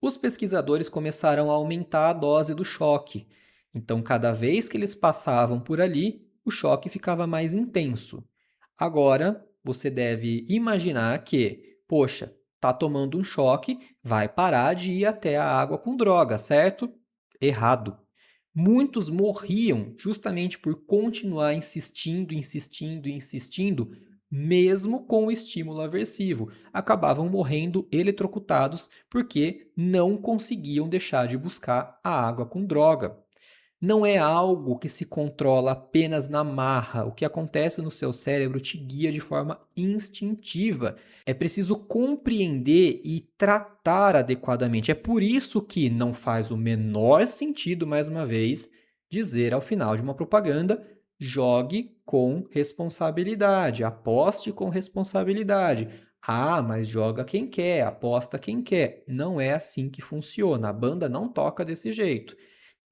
Os pesquisadores começaram a aumentar a dose do choque. Então, cada vez que eles passavam por ali, o choque ficava mais intenso. Agora, você deve imaginar que, poxa, tá tomando um choque, vai parar de ir até a água com droga, certo? Errado. Muitos morriam justamente por continuar insistindo, insistindo, insistindo, mesmo com o estímulo aversivo. Acabavam morrendo eletrocutados porque não conseguiam deixar de buscar a água com droga. Não é algo que se controla apenas na marra. O que acontece no seu cérebro te guia de forma instintiva. É preciso compreender e tratar adequadamente. É por isso que não faz o menor sentido, mais uma vez, dizer ao final de uma propaganda: jogue com responsabilidade, aposte com responsabilidade. Ah, mas joga quem quer, aposta quem quer. Não é assim que funciona. A banda não toca desse jeito.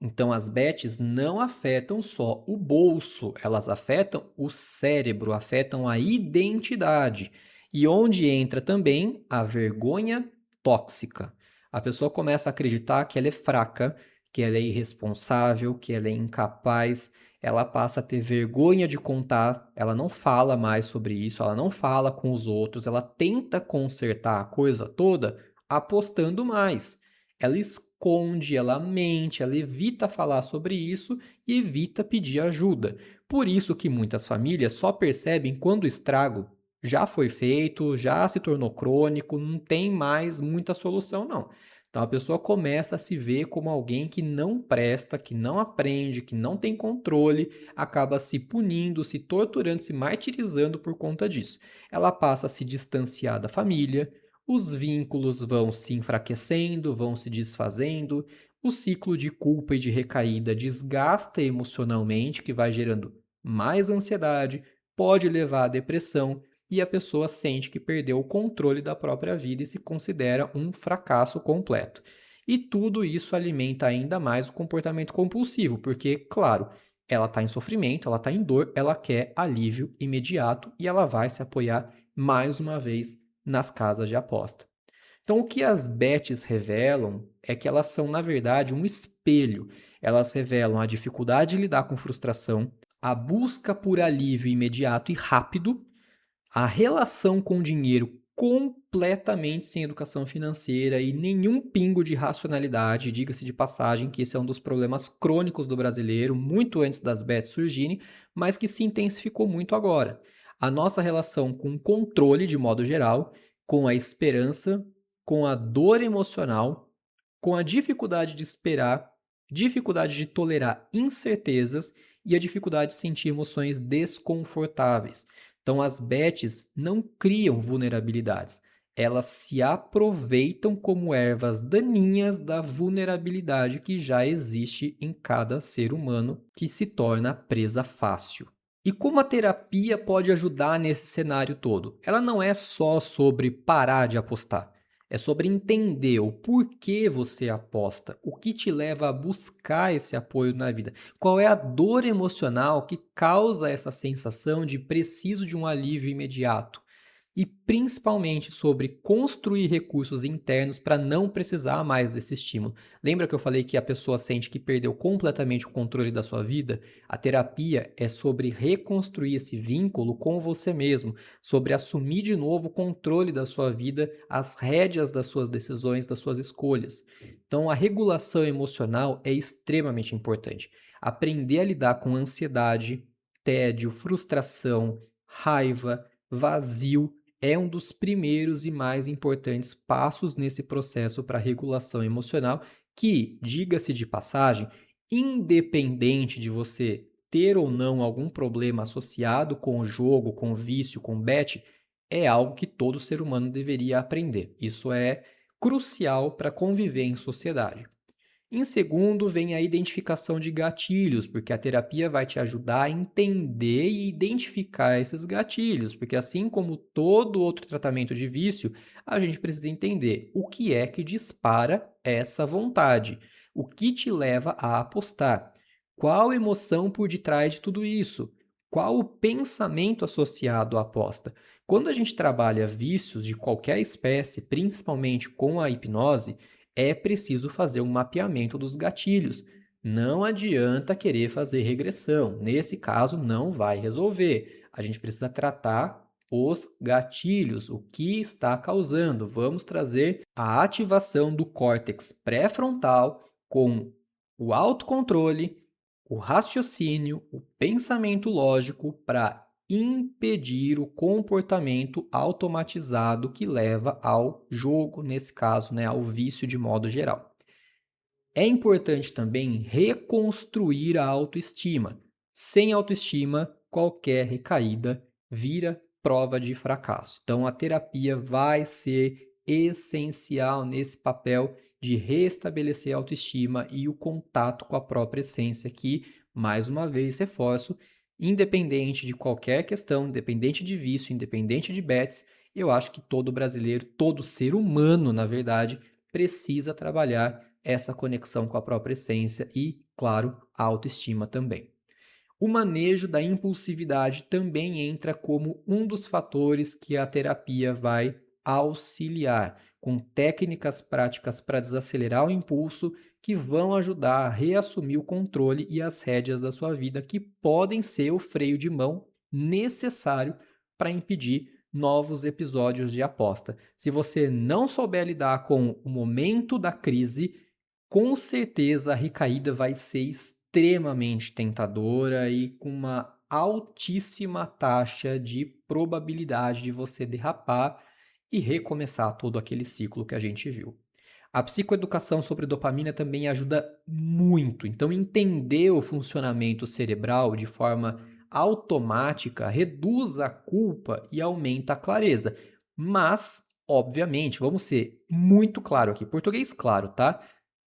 Então, as bets não afetam só o bolso, elas afetam o cérebro, afetam a identidade. E onde entra também a vergonha tóxica. A pessoa começa a acreditar que ela é fraca, que ela é irresponsável, que ela é incapaz, ela passa a ter vergonha de contar, ela não fala mais sobre isso, ela não fala com os outros, ela tenta consertar a coisa toda apostando mais. Ela esconde, ela mente, ela evita falar sobre isso e evita pedir ajuda. Por isso que muitas famílias só percebem quando o estrago já foi feito, já se tornou crônico, não tem mais muita solução não. Então a pessoa começa a se ver como alguém que não presta, que não aprende, que não tem controle, acaba se punindo, se torturando, se martirizando por conta disso. Ela passa a se distanciar da família, os vínculos vão se enfraquecendo, vão se desfazendo, o ciclo de culpa e de recaída desgasta emocionalmente, que vai gerando mais ansiedade, pode levar à depressão e a pessoa sente que perdeu o controle da própria vida e se considera um fracasso completo. E tudo isso alimenta ainda mais o comportamento compulsivo, porque, claro, ela está em sofrimento, ela está em dor, ela quer alívio imediato e ela vai se apoiar mais uma vez nas casas de aposta. Então, o que as bets revelam é que elas são, na verdade, um espelho. Elas revelam a dificuldade de lidar com frustração, a busca por alívio imediato e rápido, a relação com o dinheiro completamente sem educação financeira e nenhum pingo de racionalidade. Diga-se de passagem que esse é um dos problemas crônicos do brasileiro, muito antes das bets surgirem, mas que se intensificou muito agora. A nossa relação com o controle, de modo geral, com a esperança, com a dor emocional, com a dificuldade de esperar, dificuldade de tolerar incertezas e a dificuldade de sentir emoções desconfortáveis. Então, as bets não criam vulnerabilidades, elas se aproveitam como ervas daninhas da vulnerabilidade que já existe em cada ser humano que se torna presa fácil. E como a terapia pode ajudar nesse cenário todo? Ela não é só sobre parar de apostar. É sobre entender o porquê você aposta, o que te leva a buscar esse apoio na vida, qual é a dor emocional que causa essa sensação de preciso de um alívio imediato. E principalmente sobre construir recursos internos para não precisar mais desse estímulo. Lembra que eu falei que a pessoa sente que perdeu completamente o controle da sua vida? A terapia é sobre reconstruir esse vínculo com você mesmo, sobre assumir de novo o controle da sua vida, as rédeas das suas decisões, das suas escolhas. Então, a regulação emocional é extremamente importante. Aprender a lidar com ansiedade, tédio, frustração, raiva, vazio é um dos primeiros e mais importantes passos nesse processo para regulação emocional, que, diga-se de passagem, independente de você ter ou não algum problema associado com o jogo, com o vício, com o bet, é algo que todo ser humano deveria aprender. Isso é crucial para conviver em sociedade. Em segundo, vem a identificação de gatilhos, porque a terapia vai te ajudar a entender e identificar esses gatilhos, porque assim como todo outro tratamento de vício, a gente precisa entender o que é que dispara essa vontade, o que te leva a apostar, qual emoção por detrás de tudo isso, qual o pensamento associado à aposta. Quando a gente trabalha vícios de qualquer espécie, principalmente com a hipnose, é preciso fazer um mapeamento dos gatilhos. Não adianta querer fazer regressão. Nesse caso, não vai resolver. A gente precisa tratar os gatilhos, o que está causando. Vamos trazer a ativação do córtex pré-frontal com o autocontrole, o raciocínio, o pensamento lógico para impedir o comportamento automatizado que leva ao jogo, nesse caso, né, ao vício de modo geral. É importante também reconstruir a autoestima. Sem autoestima, qualquer recaída vira prova de fracasso. Então, a terapia vai ser essencial nesse papel de restabelecer a autoestima e o contato com a própria essência, que, mais uma vez, reforço, independente de qualquer questão, independente de vício, independente de bets, eu acho que todo brasileiro, todo ser humano, na verdade, precisa trabalhar essa conexão com a própria essência e, claro, a autoestima também. O manejo da impulsividade também entra como um dos fatores que a terapia vai auxiliar, com técnicas práticas para desacelerar o impulso que vão ajudar a reassumir o controle e as rédeas da sua vida, que podem ser o freio de mão necessário para impedir novos episódios de aposta. Se você não souber lidar com o momento da crise, com certeza a recaída vai ser extremamente tentadora e com uma altíssima taxa de probabilidade de você derrapar e recomeçar todo aquele ciclo que a gente viu. A psicoeducação sobre dopamina também ajuda muito. Então, entender o funcionamento cerebral de forma automática reduz a culpa e aumenta a clareza. Mas, obviamente, vamos ser muito claro aqui, português claro, tá?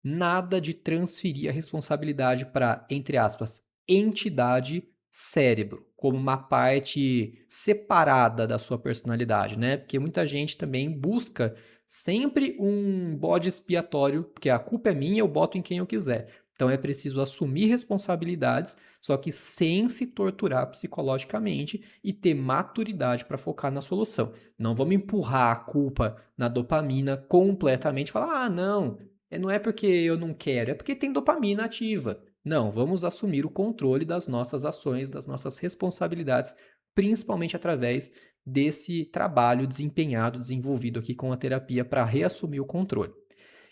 Nada de transferir a responsabilidade para, entre aspas, entidade cérebro, como uma parte separada da sua personalidade, né? Porque muita gente também busca sempre um bode expiatório, porque a culpa é minha, eu boto em quem eu quiser. Então é preciso assumir responsabilidades, só que sem se torturar psicologicamente e ter maturidade para focar na solução. Não vamos empurrar a culpa na dopamina completamente e falar: ah, não, não é porque eu não quero, é porque tem dopamina ativa. Não, vamos assumir o controle das nossas ações, das nossas responsabilidades, principalmente através desse trabalho desempenhado, desenvolvido aqui com a terapia para reassumir o controle.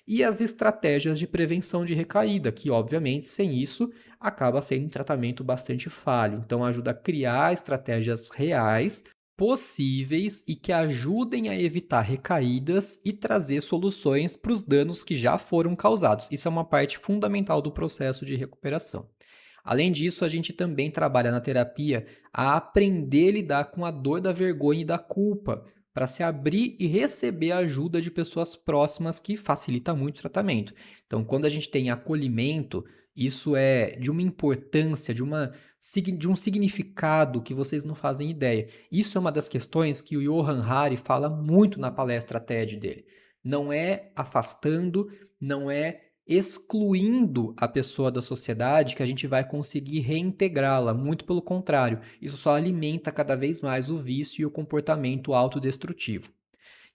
E as estratégias de prevenção de recaída, que obviamente sem isso acaba sendo um tratamento bastante falho. Então ajuda a criar estratégias reais possíveis e que ajudem a evitar recaídas e trazer soluções para os danos que já foram causados. Isso é uma parte fundamental do processo de recuperação. Além disso, a gente também trabalha na terapia a aprender a lidar com a dor da vergonha e da culpa, para se abrir e receber a ajuda de pessoas próximas, que facilita muito o tratamento. Então, quando a gente tem acolhimento, isso é de uma importância, de um significado que vocês não fazem ideia. Isso é uma das questões que o Johan Hari fala muito na palestra TED dele. Não é afastando, não é excluindo a pessoa da sociedade que a gente vai conseguir reintegrá-la. Muito pelo contrário, isso só alimenta cada vez mais o vício e o comportamento autodestrutivo.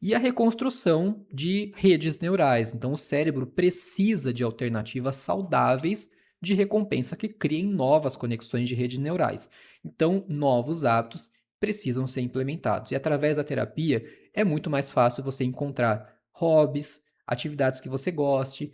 E a reconstrução de redes neurais. Então, o cérebro precisa de alternativas saudáveis de recompensa que criem novas conexões de redes neurais. Então, novos hábitos precisam ser implementados. E através da terapia, é muito mais fácil você encontrar hobbies, atividades que você goste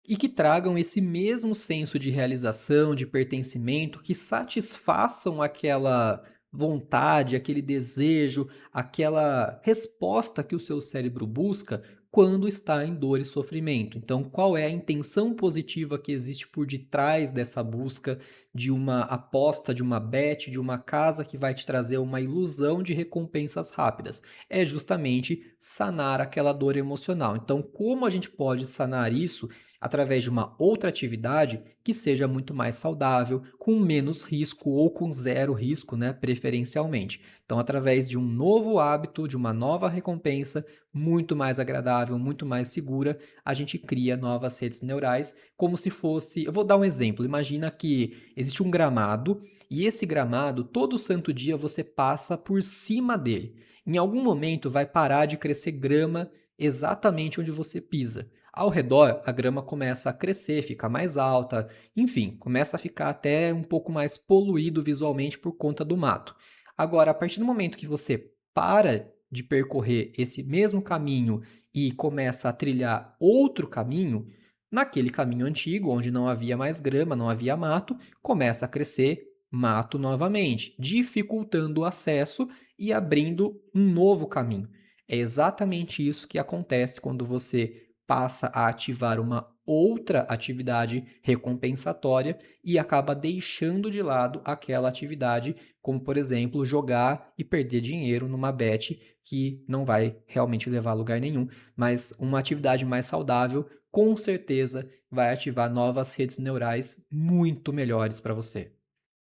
e que tragam esse mesmo senso de realização, de pertencimento, que satisfaçam aquela vontade, aquele desejo, aquela resposta que o seu cérebro busca quando está em dor e sofrimento. Então, qual é a intenção positiva que existe por detrás dessa busca de uma aposta, de uma bet, de uma casa que vai te trazer uma ilusão de recompensas rápidas? É justamente sanar aquela dor emocional. Então, como a gente pode sanar isso? Através de uma outra atividade que seja muito mais saudável, com menos risco ou com zero risco, né, preferencialmente. Então, através de um novo hábito, de uma nova recompensa, muito mais agradável, muito mais segura, a gente cria novas redes neurais, como se fosse. Eu vou dar um exemplo. Imagina que existe um gramado e esse gramado, todo santo dia você passa por cima dele. Em algum momento vai parar de crescer grama exatamente onde você pisa. Ao redor, a grama começa a crescer, fica mais alta, enfim, começa a ficar até um pouco mais poluído visualmente por conta do mato. Agora, a partir do momento que você para de percorrer esse mesmo caminho e começa a trilhar outro caminho, naquele caminho antigo, onde não havia mais grama, não havia mato, começa a crescer mato novamente, dificultando o acesso e abrindo um novo caminho. É exatamente isso que acontece quando você passa a ativar uma outra atividade recompensatória e acaba deixando de lado aquela atividade, como por exemplo, jogar e perder dinheiro numa bet que não vai realmente levar a lugar nenhum, mas uma atividade mais saudável com certeza vai ativar novas redes neurais muito melhores para você.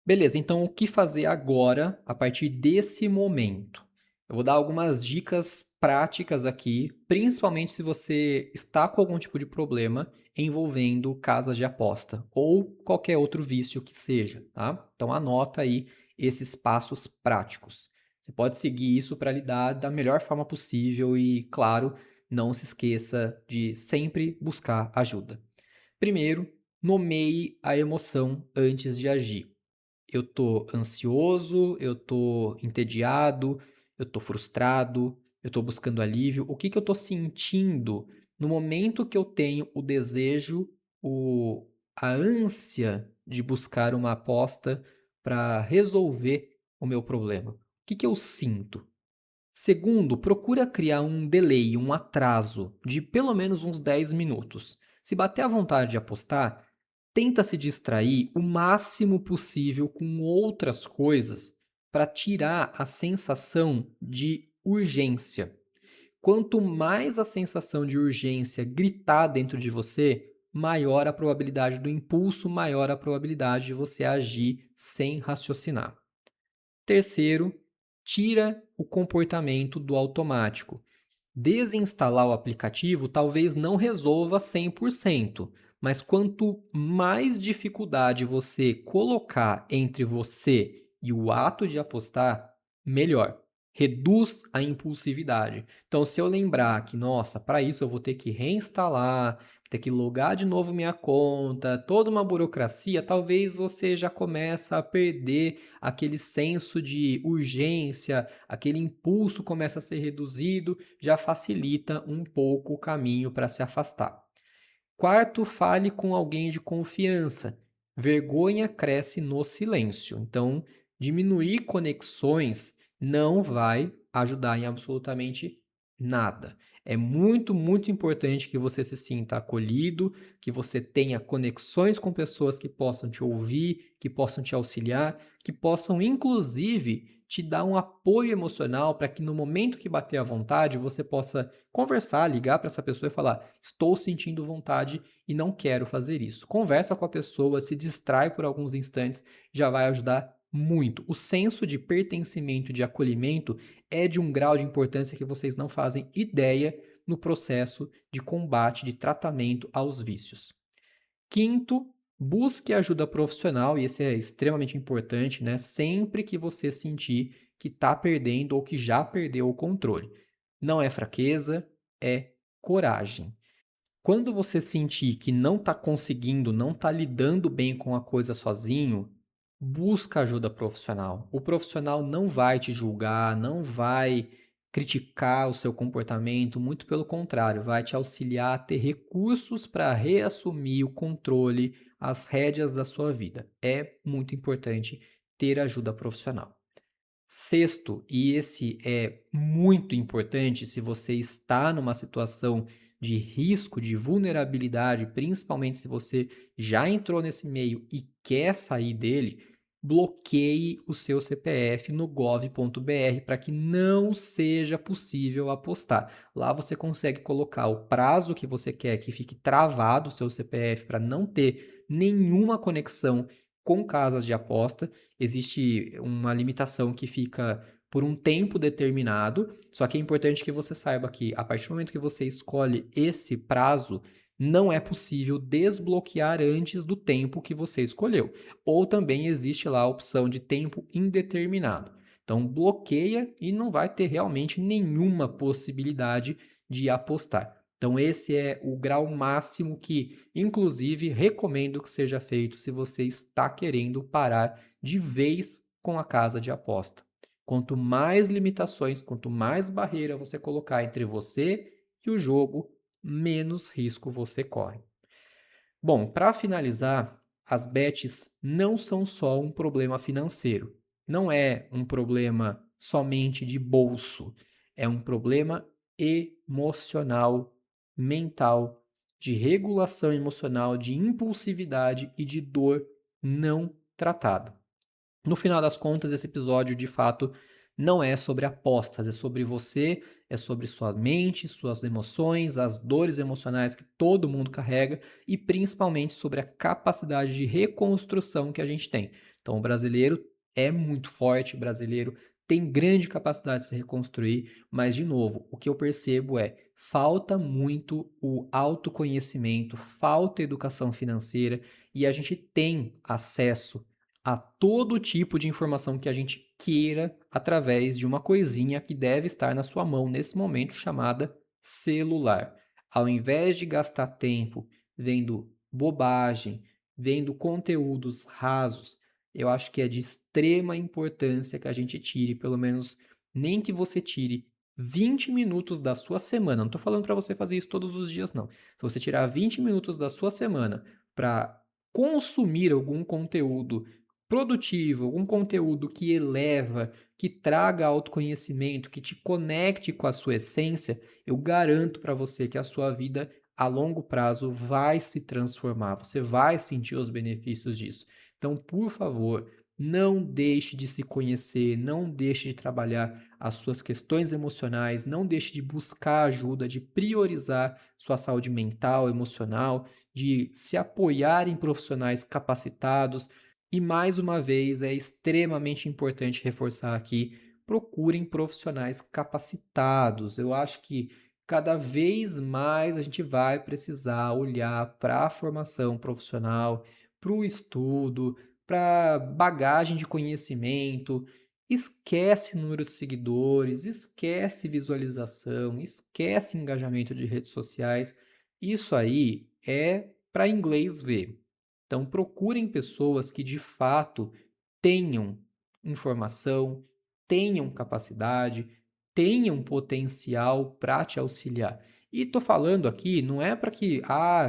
Beleza, então o que fazer agora a partir desse momento? Eu vou dar algumas dicas práticas aqui, principalmente se você está com algum tipo de problema envolvendo casas de aposta ou qualquer outro vício que seja, tá? Então anota aí esses passos práticos. Você pode seguir isso para lidar da melhor forma possível e, claro, não se esqueça de sempre buscar ajuda. Primeiro, nomeie a emoção antes de agir. Eu tô ansioso, eu tô entediado, eu tô frustrado, eu tô buscando alívio. O que que eu tô sentindo no momento que eu tenho o desejo, a ânsia de buscar uma aposta para resolver o meu problema? O que que eu sinto? Segundo, procura criar um delay, um atraso de pelo menos uns 10 minutos. Se bater a vontade de apostar, tenta se distrair o máximo possível com outras coisas para tirar a sensação de urgência. Quanto mais a sensação de urgência gritar dentro de você, maior a probabilidade do impulso, maior a probabilidade de você agir sem raciocinar. Terceiro, tira o comportamento do automático. Desinstalar o aplicativo talvez não resolva 100%, mas quanto mais dificuldade você colocar entre você e o ato de apostar, melhor. Reduz a impulsividade. Então, se eu lembrar que, nossa, para isso eu vou ter que reinstalar, ter que logar de novo minha conta, toda uma burocracia, talvez você já começa a perder aquele senso de urgência, aquele impulso começa a ser reduzido, já facilita um pouco o caminho para se afastar. Quarto, fale com alguém de confiança. Vergonha cresce no silêncio. Então, diminuir conexões não vai ajudar em absolutamente nada. É muito, muito importante que você se sinta acolhido, que você tenha conexões com pessoas que possam te ouvir, que possam te auxiliar, que possam, inclusive, te dar um apoio emocional para que no momento que bater à vontade você possa conversar, ligar para essa pessoa e falar: estou sentindo vontade e não quero fazer isso. Conversa com a pessoa, se distrai por alguns instantes, já vai ajudar muito. O senso de pertencimento, de acolhimento, é de um grau de importância que vocês não fazem ideia no processo de combate, de tratamento aos vícios. Quinto, busque ajuda profissional, e esse é extremamente importante, né? Sempre que você sentir que está perdendo ou que já perdeu o controle. Não é fraqueza, é coragem. Quando você sentir que não está conseguindo, não está lidando bem com a coisa sozinho, busca ajuda profissional. O profissional não vai te julgar, não vai criticar o seu comportamento, muito pelo contrário, vai te auxiliar a ter recursos para reassumir o controle, as rédeas da sua vida. É muito importante ter ajuda profissional. Sexto, e esse é muito importante se você está numa situação de risco, de vulnerabilidade, principalmente se você já entrou nesse meio e quer sair dele, bloqueie o seu CPF no gov.br para que não seja possível apostar. Lá você consegue colocar o prazo que você quer que fique travado o seu CPF para não ter nenhuma conexão com casas de aposta. Existe uma limitação que fica por um tempo determinado, só que é importante que você saiba que a partir do momento que você escolhe esse prazo, não é possível desbloquear antes do tempo que você escolheu. Ou também existe lá a opção de tempo indeterminado. Então bloqueia e não vai ter realmente nenhuma possibilidade de apostar. Então esse é o grau máximo que, inclusive, recomendo que seja feito se você está querendo parar de vez com a casa de aposta. Quanto mais limitações, quanto mais barreira você colocar entre você e o jogo, menos risco você corre. Bom, para finalizar, as bets não são só um problema financeiro. Não é um problema somente de bolso. É um problema emocional, mental, de regulação emocional, de impulsividade e de dor não tratado. No final das contas, esse episódio de fato não é sobre apostas, é sobre você, é sobre sua mente, suas emoções, as dores emocionais que todo mundo carrega e principalmente sobre a capacidade de reconstrução que a gente tem. Então, o brasileiro é muito forte, o brasileiro tem grande capacidade de se reconstruir, mas de novo, o que eu percebo é falta muito o autoconhecimento, falta educação financeira e a gente tem acesso a todo tipo de informação que a gente queira através de uma coisinha que deve estar na sua mão nesse momento, chamada celular. Ao invés de gastar tempo vendo bobagem, vendo conteúdos rasos, eu acho que é de extrema importância que a gente tire, pelo menos, nem que você tire 20 minutos da sua semana. Não estou falando para você fazer isso todos os dias, não. Se você tirar 20 minutos da sua semana para consumir algum conteúdo produtivo, algum conteúdo que eleva, que traga autoconhecimento, que te conecte com a sua essência, eu garanto para você que a sua vida a longo prazo vai se transformar, você vai sentir os benefícios disso. Então, por favor, não deixe de se conhecer, não deixe de trabalhar as suas questões emocionais, não deixe de buscar ajuda, de priorizar sua saúde mental, emocional, de se apoiar em profissionais capacitados. E mais uma vez, é extremamente importante reforçar aqui: procurem profissionais capacitados. Eu acho que cada vez mais a gente vai precisar olhar para a formação profissional, para o estudo, para bagagem de conhecimento. Esquece número de seguidores, esquece visualização, esquece engajamento de redes sociais. Isso aí é para inglês ver. Então, procurem pessoas que de fato tenham informação, tenham capacidade, tenham potencial para te auxiliar. E estou falando aqui, não é para que,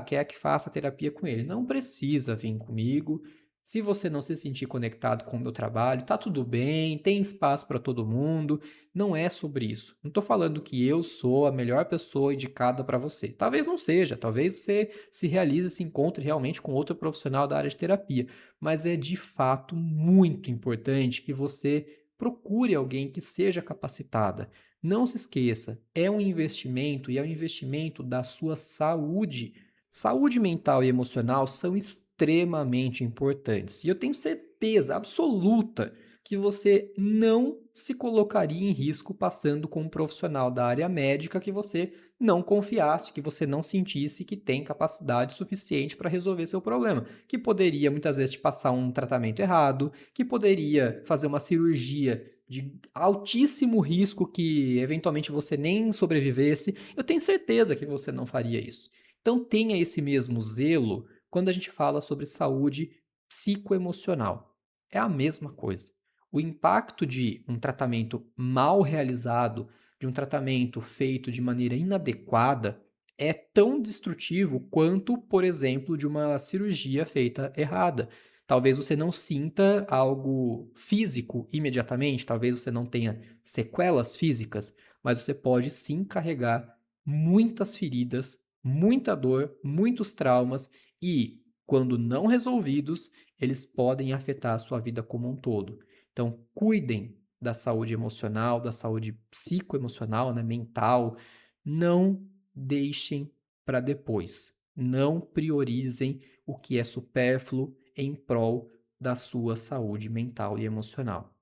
quer que faça terapia com ele. Não precisa vir comigo. Se você não se sentir conectado com o meu trabalho, tá tudo bem, tem espaço para todo mundo, não é sobre isso. Não estou falando que eu sou a melhor pessoa indicada para você. Talvez não seja, talvez você se realize, se encontre realmente com outro profissional da área de terapia, mas é de fato muito importante que você procure alguém que seja capacitada. Não se esqueça, é um investimento e é um investimento da sua saúde. Saúde mental e emocional são extremamente importantes. E eu tenho certeza absoluta que você não se colocaria em risco passando com um profissional da área médica que você não confiasse, que você não sentisse que tem capacidade suficiente para resolver seu problema, que poderia muitas vezes te passar um tratamento errado, que poderia fazer uma cirurgia de altíssimo risco que eventualmente você nem sobrevivesse. Eu tenho certeza que você não faria isso. Então tenha esse mesmo zelo quando a gente fala sobre saúde psicoemocional. É a mesma coisa. O impacto de um tratamento mal realizado, de um tratamento feito de maneira inadequada, é tão destrutivo quanto, por exemplo, de uma cirurgia feita errada. Talvez você não sinta algo físico imediatamente, talvez você não tenha sequelas físicas, mas você pode sim carregar muitas feridas, muita dor, muitos traumas e, quando não resolvidos, eles podem afetar a sua vida como um todo. Então, cuidem da saúde emocional, da saúde psicoemocional, né, mental. Não deixem para depois. Não priorizem o que é supérfluo em prol da sua saúde mental e emocional.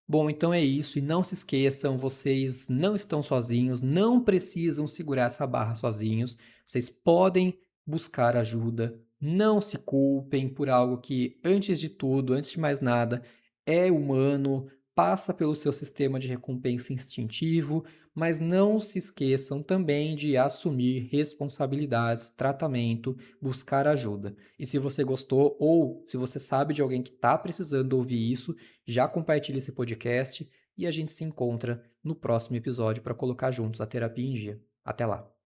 Bom, então é isso. E não se esqueçam, vocês não estão sozinhos, não precisam segurar essa barra sozinhos. Vocês podem buscar ajuda. Não se culpem por algo que, antes de tudo, antes de mais nada, é humano, passa pelo seu sistema de recompensa instintivo, mas não se esqueçam também de assumir responsabilidades, tratamento, buscar ajuda. E se você gostou ou se você sabe de alguém que está precisando ouvir isso, já compartilhe esse podcast e a gente se encontra no próximo episódio para colocar juntos a terapia em dia. Até lá!